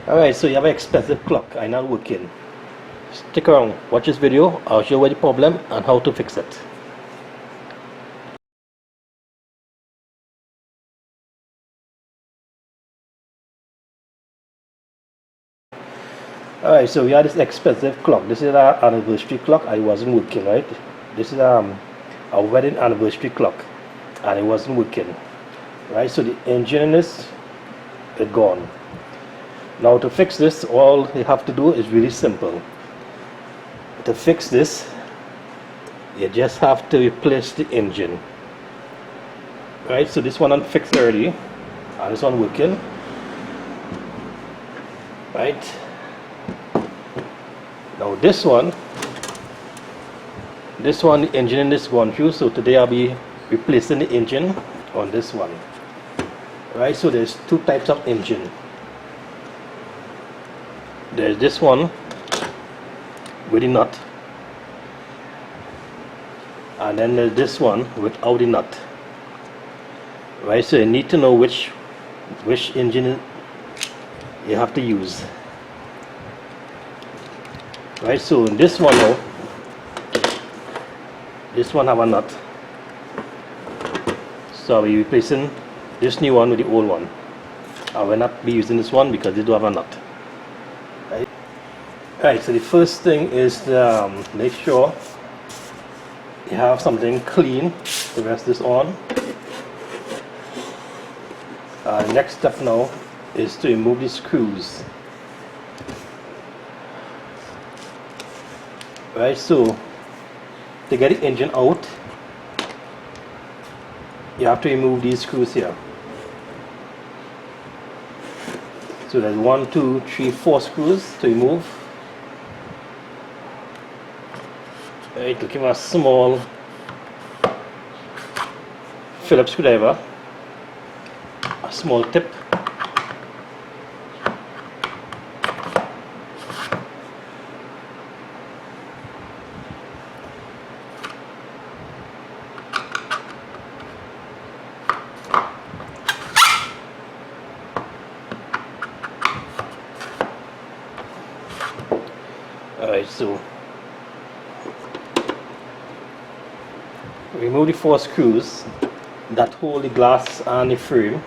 Alright, so you have an expensive clock and not working. Stick around, watch this video. I'll show you the problem and how to fix it. Alright, so we have this expensive clock. This is our anniversary clock. I wasn't working, right? This is a wedding anniversary clock and it wasn't working. Right, so the engine in this is gone. Now to fix this, all you have to do is really simple. To fix this, you just have to replace the engine. Right, so this one I'm fixed already and this one working. Right, now this one the engine in this gone through, so today I'll be replacing the engine on this one. Right, so there's two types of engine. There's this one with the nut, and then there's this one without the nut. Right, so you need to know which engine you have to use. Right, so in this one now, this one have a nut, so I'll be replacing this new one with the old one. I will not be using this one because they do have a nut. Right, so the first thing is to make sure you have something clean to rest this on. The next step now is to remove the screws. Right, so to get the engine out, you have to remove these screws here. So there's 1, 2, 3, 4 screws to remove. Right, to give a small Phillips screwdriver, a small tip. Alright, so remove the 4 screws that hold the glass and the frame.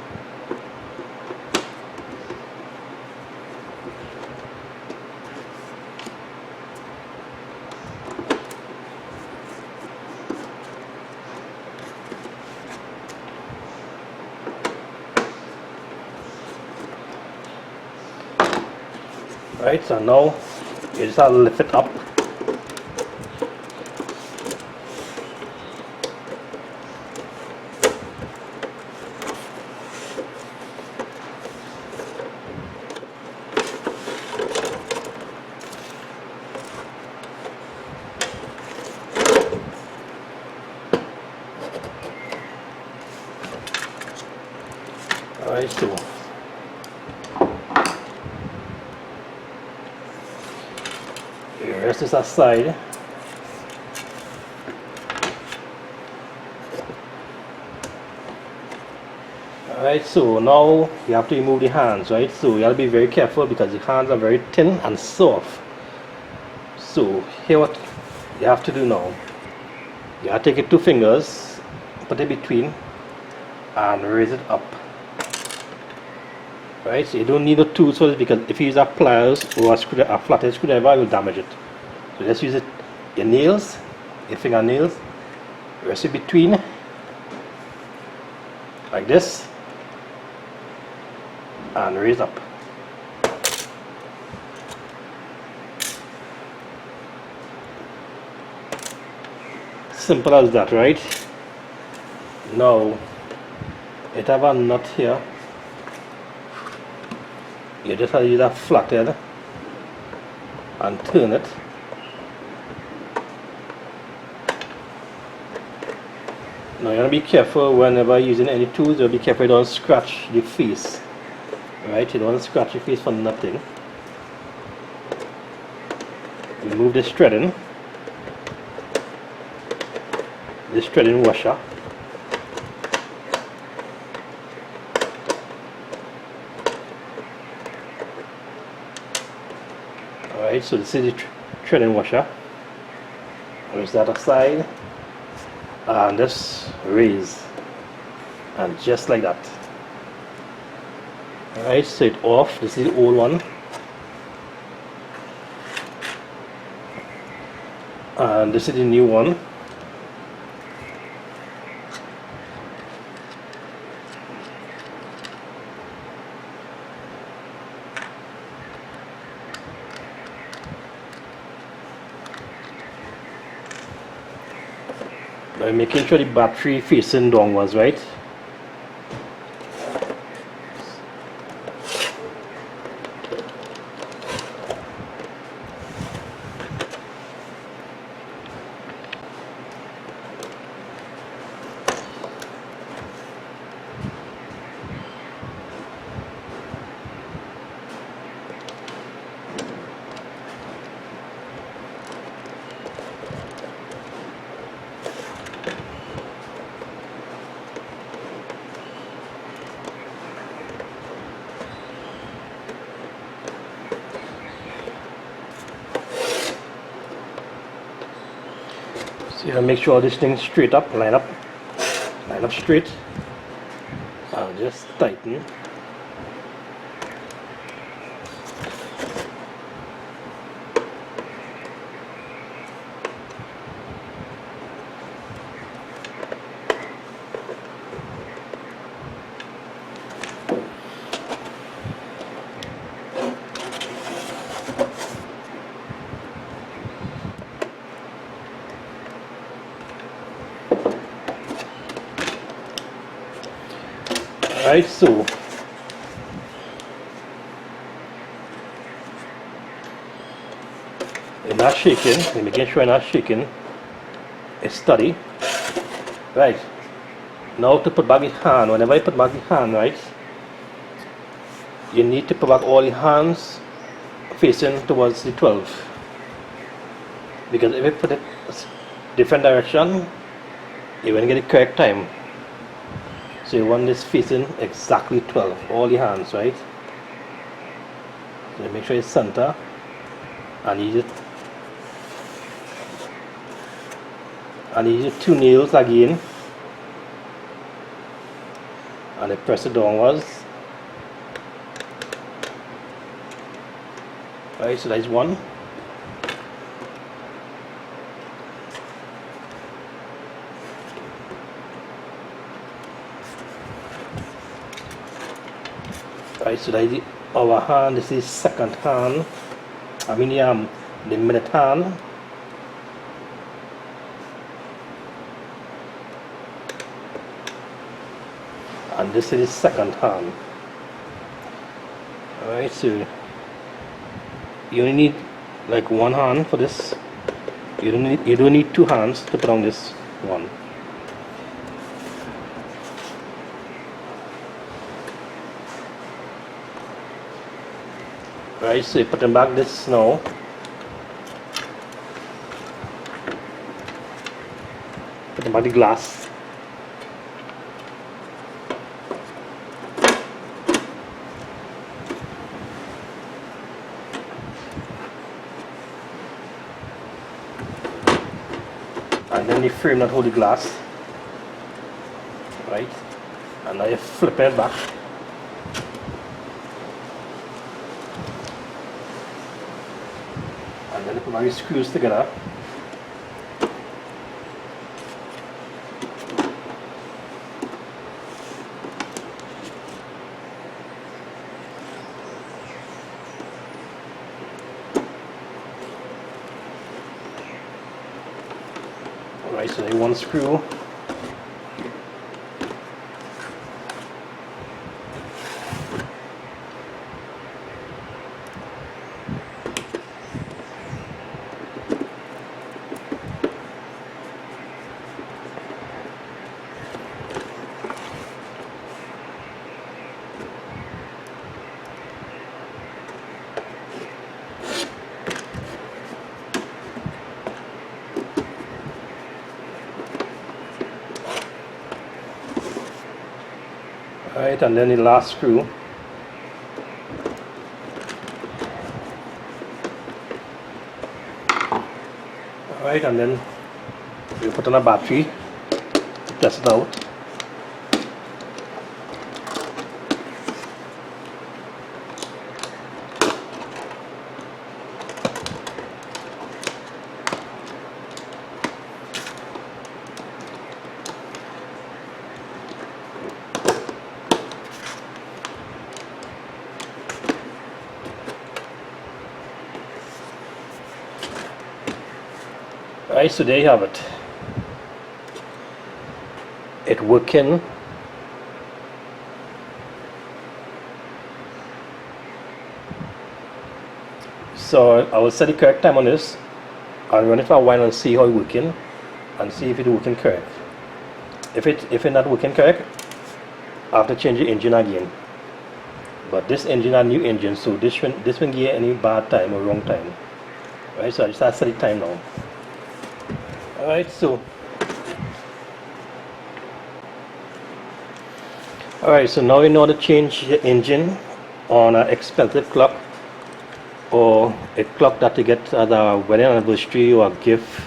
Right, so now you just have to lift it up. Alright, so you rest this aside. Alright, so now you have to remove the hands, right? So you have to be very careful because the hands are very thin and soft. So here what you have to do now. You have to take your 2 fingers, put it between and raise it up. Right, so you don't need the tools for this because if you use a pliers or a flathead screwdriver, you will damage it. So just use it, your nails, your fingernails, rest it between like this and raise up. Simple as that, right? Now it have a nut here. You just have to use that flathead and turn it. Now you want to be careful whenever using any tools. You have to be careful you don't scratch the face. Right, you don't want to scratch your face for nothing. Remove this threading washer. Alright, so this is the threading washer. There's that aside, and this raise, and just like that. Alright, so it off. This is the old one, and this is the new one. By making sure the battery facing downwards, right? So you gotta make sure this thing straight up, line up straight, and just tighten. Alright, so you're not shaking, you're making sure you're not shaking, it's steady. Right, now to put back the hand, whenever you put back the hand, right, you need to put back all the hands facing towards the 12, because if you put it different direction, you won't get the correct time. So you want this facing exactly 12, all the hands, right? So make sure it's center, and you use 2 nails again, and you press it downwards. Right, so that's one. Right, so that is our hand. This is second hand. I mean the minute hand. And this is second hand. Alright, so you only need like one hand for this. You don't need 2 hands to put on this one. Right, so you put them back this now. Put them back the glass. And then you frame that hold the glass. Right, and now you flip it back. And then you put my screws together. Alright, so one screw. Right, and then the last screw. Alright, and then we put on a battery to test it out. Alright, so there you have it. It working. So I will set the correct time on this and run it for a while and see how it's working and see if it's working correct. If it's not working correct, I have to change the engine again. But this engine is a new engine, so this won't give any bad time or wrong time. Right, so I just have to set the time now. Alright, so now we know how to change the engine on an expensive clock or a clock that you get as a wedding anniversary or a gift,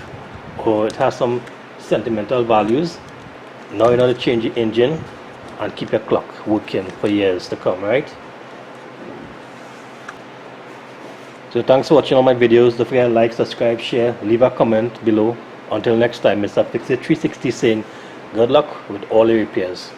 or it has some sentimental values. Now you know how to change the engine and keep your clock working for years to come, right? So thanks for watching all my videos. Don't forget to like, subscribe, share, leave a comment below. Until next time, Mr. Fix It 360 saying good luck with all your repairs.